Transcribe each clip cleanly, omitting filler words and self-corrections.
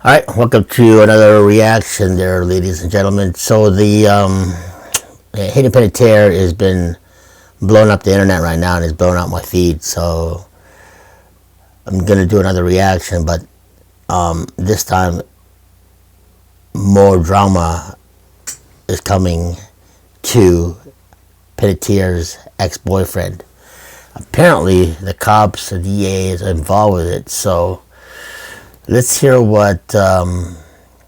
All right, welcome to another reaction there, ladies and gentlemen. So the Hayden Panettiere has been blowing up the internet right now and is blowing out my feed. So I'm going to do another reaction, but this time more drama is coming to Panettiere's ex-boyfriend. Apparently the cops, the DEA is involved with it. So let's hear what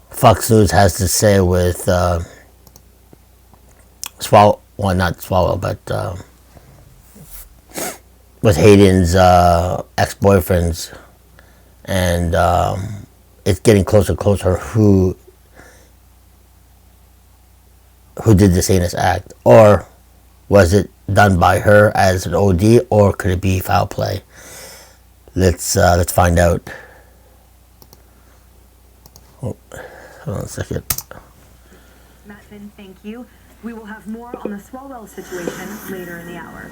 Fox News has to say with not Swallow, but with Hayden's ex-boyfriends, and it's getting closer and closer who did this heinous act, or was it done by her as an OD, or could it be foul play? Let's find out. Oh, hold on a second. Mattson, thank you. We will have more on the Swalwell situation later in the hour.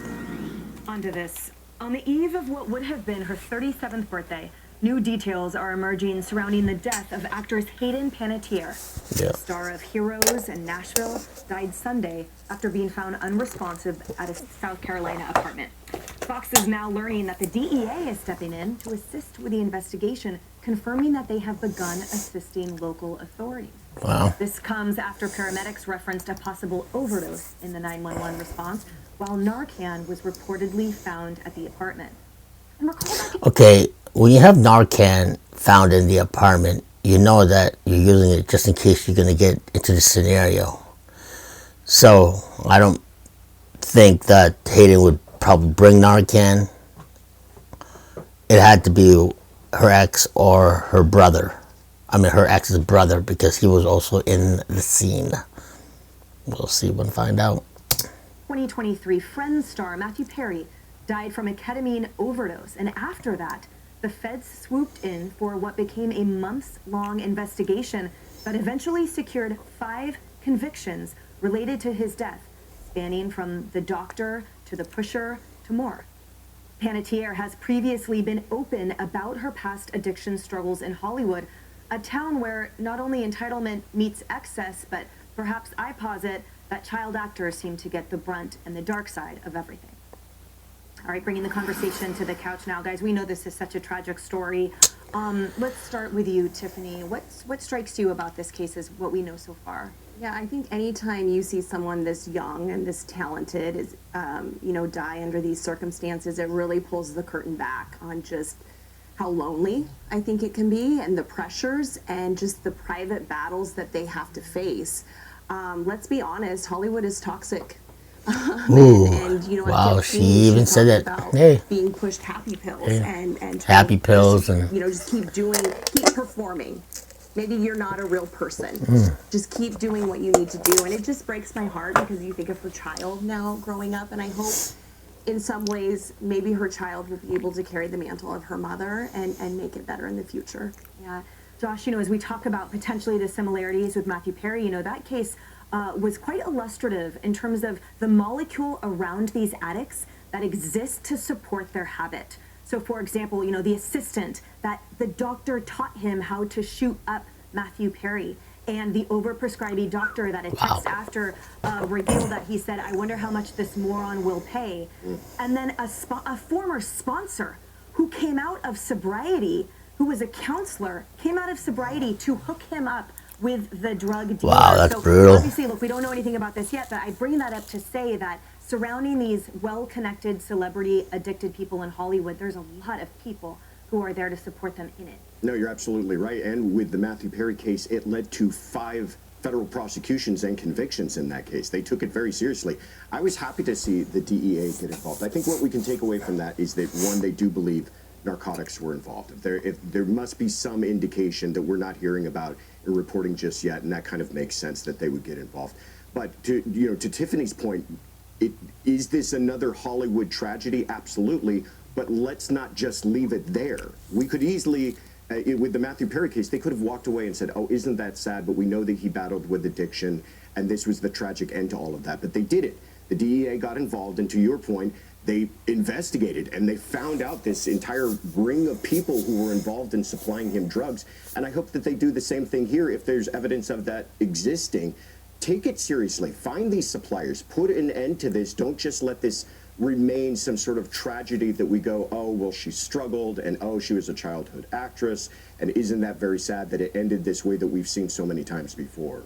On to this. On the eve of what would have been her 37th birthday, new details are emerging surrounding the death of actress Hayden Panettiere. Yeah. The star of Heroes and Nashville died Sunday after being found unresponsive at a South Carolina apartment. Fox is now learning that the DEA is stepping in to assist with the investigation, confirming that they have begun assisting local authorities. Wow. This comes after paramedics referenced a possible overdose in the 911 response, while Narcan was reportedly found at the apartment. And okay, when you have Narcan found in the apartment, you know that you're using it just in case you're going to get into the scenario. So I don't think that Hayden would probably bring Narcan. It had to be her ex or her brother. I mean, her ex's brother, because he was also in the scene. We'll see when we find out. 2023 Friends star Matthew Perry died from a ketamine overdose, and after that, the feds swooped in for what became a months-long investigation that eventually secured 5 convictions related to his death, spanning from the doctor to the pusher to more. Panettiere has previously been open about her past addiction struggles in Hollywood, a town where not only entitlement meets excess, but perhaps I posit that child actors seem to get the brunt and the dark side of everything. All right, bringing the conversation to the couch now, guys. We know this is such a tragic story. Let's start with you, Tiffany. What strikes you about this case is what we know so far? Yeah, I think anytime you see someone this young and this talented is, die under these circumstances, it really pulls the curtain back on just how lonely I think it can be, and the pressures and just the private battles that they have to face. Let's be honest, Hollywood is toxic. And wow, she even said that. Hey, being pushed happy pills and happy pills, and just keep performing. Maybe you're not a real person. Just keep doing what you need to do, and it just breaks my heart because you think of her child now growing up, and I hope in some ways maybe her child will be able to carry the mantle of her mother and make it better in the future. Yeah, Josh, as we talk about potentially the similarities with Matthew Perry, that case was quite illustrative in terms of the molecule around these addicts that exists to support their habit. So, for example, the assistant that the doctor taught him how to shoot up Matthew Perry, and the overprescribing doctor that a text after revealed that he said, "I wonder how much this moron will pay." And then a former sponsor who came out of sobriety, who was a counselor, came out of sobriety to hook him up with the drug dealer. Wow, that's brutal. Obviously, look, we don't know anything about this yet, but I bring that up to say that surrounding these well-connected, celebrity-addicted people in Hollywood, there's a lot of people who are there to support them in it. No, you're absolutely right. And with the Matthew Perry case, it led to 5 federal prosecutions and convictions in that case. They took it very seriously. I was happy to see the DEA get involved. I think what we can take away from that is that, one, they do believe narcotics were involved. If there must be some indication that we're not hearing about or reporting just yet, and that kind of makes sense that they would get involved. But to Tiffany's point, is this another Hollywood tragedy? Absolutely. But let's not just leave it there. We could easily, with the Matthew Perry case, they could have walked away and said, "Oh, isn't that sad? But we know that he battled with addiction, and this was the tragic end to all of that." But they did it. The DEA got involved, and to your point, they investigated and they found out this entire ring of people who were involved in supplying him drugs. And I hope that they do the same thing here if there's evidence of that existing. Take it seriously. Find these suppliers. Put an end to this. Don't just let this remain some sort of tragedy that we go, oh, well, she struggled, and oh, she was a childhood actress, and isn't that very sad that it ended this way that we've seen so many times before?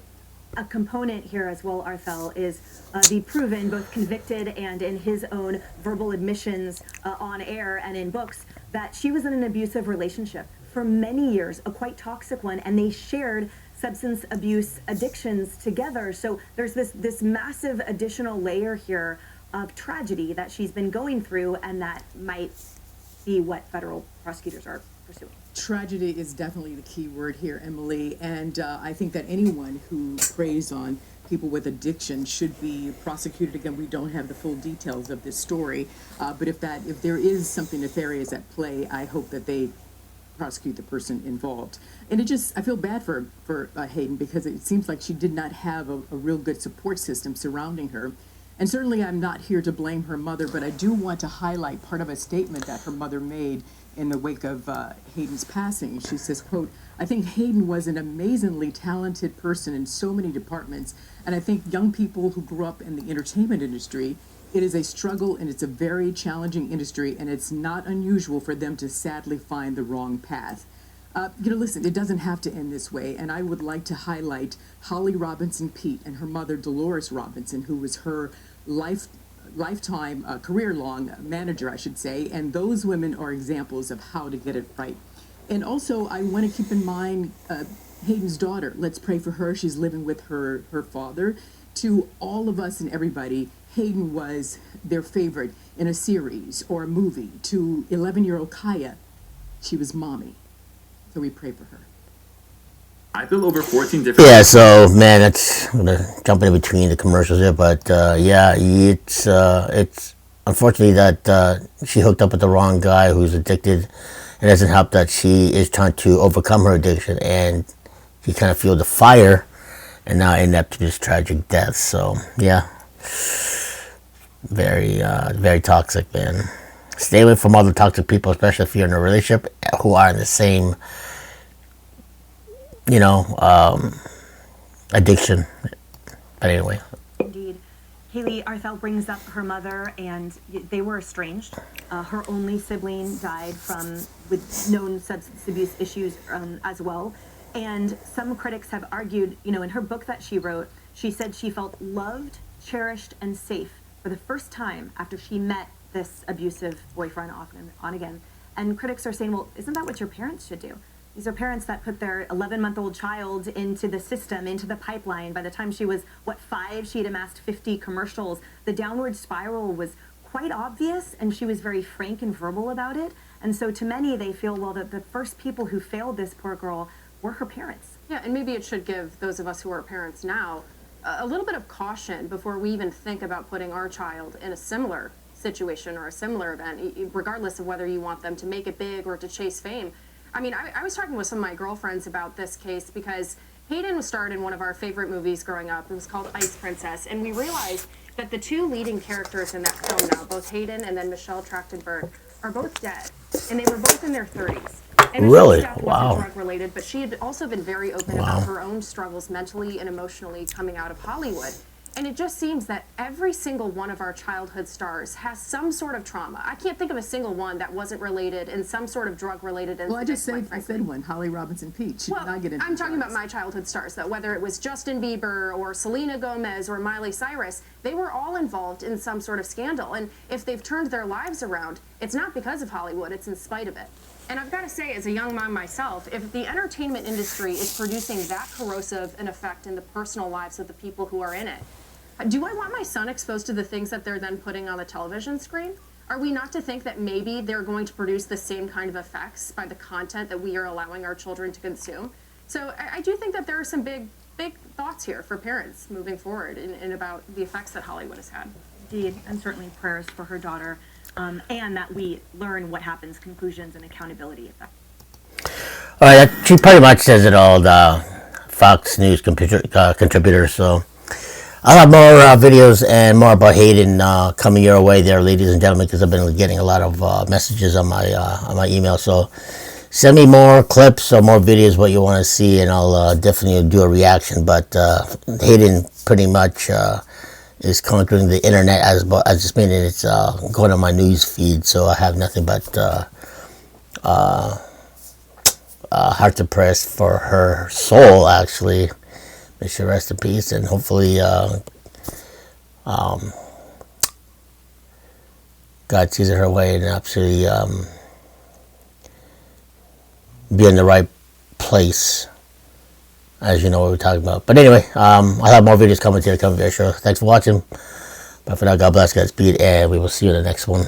A component here as well, Arthel, is the proven, both convicted and in his own verbal admissions on air and in books, that she was in an abusive relationship for many years, a quite toxic one, and they shared substance abuse addictions together. So there's this massive additional layer here of tragedy that she's been going through, and that might be what federal prosecutors are pursuing. Tragedy is definitely the key word here, Emily, and I think that anyone who preys on people with addiction should be prosecuted. Again, we don't have the full details of this story, but if there is something nefarious at play, I hope that they prosecute the person involved. And I feel bad for Hayden, because it seems like she did not have a real good support system surrounding her. And certainly I'm not here to blame her mother, but I do want to highlight part of a statement that her mother made in the wake of Hayden's passing. She says, quote, "I think Hayden was an amazingly talented person in so many departments, and I think young people who grew up in the entertainment industry, it is a struggle and it's a very challenging industry, and it's not unusual for them to sadly find the wrong path." Listen, it doesn't have to end this way, and I would like to highlight Holly Robinson Peete and her mother, Dolores Robinson, who was her lifetime, career-long manager, I should say, and those women are examples of how to get it right. And also, I want to keep in mind Hayden's daughter. Let's pray for her. She's living with her father. To all of us and everybody, Hayden was their favorite in a series or a movie. To 11-year-old Kaya, she was mommy. So we pray for her. I feel over 14 different... Yeah, so, man, I'm going to jump in between the commercials here, but, yeah, it's unfortunately that she hooked up with the wrong guy who's addicted. It doesn't help that she is trying to overcome her addiction, and she kind of fueled the fire, and now ended up to this tragic death. So, yeah, very toxic, man. Stay away from other toxic people, especially if you're in a relationship who are in the same, addiction. But anyway. Indeed. Haley, Arthel brings up her mother, and they were estranged. Her only sibling died with known substance abuse issues as well. And some critics have argued, in her book that she wrote, she said she felt loved, cherished, and safe for the first time after she met this abusive boyfriend off and on again. And critics are saying, well, isn't that what your parents should do? These are parents that put their 11-month-old child into the system, into the pipeline. By the time she was, 5, she had amassed 50 commercials. The downward spiral was quite obvious, and she was very frank and verbal about it. And so to many, they feel, well, that the first people who failed this poor girl were her parents. Yeah, and maybe it should give those of us who are parents now a little bit of caution before we even think about putting our child in a similar situation or a similar event, regardless of whether you want them to make it big or to chase fame. I mean, I was talking with some of my girlfriends about this case because Hayden was starred in one of our favorite movies growing up. It was called Ice Princess, and we realized that the two leading characters in that film now, both Hayden and then Michelle Trachtenberg, are both dead, and they were both in their 30s. And really? Death Wow. wasn't drug-related, but she had also been very open about her own struggles mentally and emotionally coming out of Hollywood. And it just seems that every single one of our childhood stars has some sort of trauma. I can't think of a single one that wasn't related in some sort of drug-related incident. Well, I said one, Holly Robinson Peete. She did not get into I'm talking about my childhood stars, though, whether it was Justin Bieber or Selena Gomez or Miley Cyrus, they were all involved in some sort of scandal. And if they've turned their lives around, it's not because of Hollywood, it's in spite of it. And I've got to say, as a young mom myself, if the entertainment industry is producing that corrosive an effect in the personal lives of the people who are in it, do I want my son exposed to the things that they're then putting on the television screen? Are we not to think that maybe they're going to produce the same kind of effects by the content that we are allowing our children to consume? So I do think that there are some big thoughts here for parents moving forward in about the effects that Hollywood has had. Indeed, and certainly prayers for her daughter, and that we learn what happens, conclusions, and accountability. All right, she pretty much says it all, the Fox News contributor, so... I'll have more videos and more about Hayden coming your way there, ladies and gentlemen, because I've been getting a lot of messages on my email. So send me more clips or more videos, what you want to see, and I'll definitely do a reaction. But Hayden pretty much is conquering the internet as just meaning it's going on my news feed. So I have nothing but heart to press for her soul, actually. May she rest in peace, and hopefully God sees it her way and absolutely be in the right place, as you know what we're talking about. But anyway, I'll have more videos coming to you, coming very sure. Thanks for watching. But for now, God bless, Godspeed, and we will see you in the next one.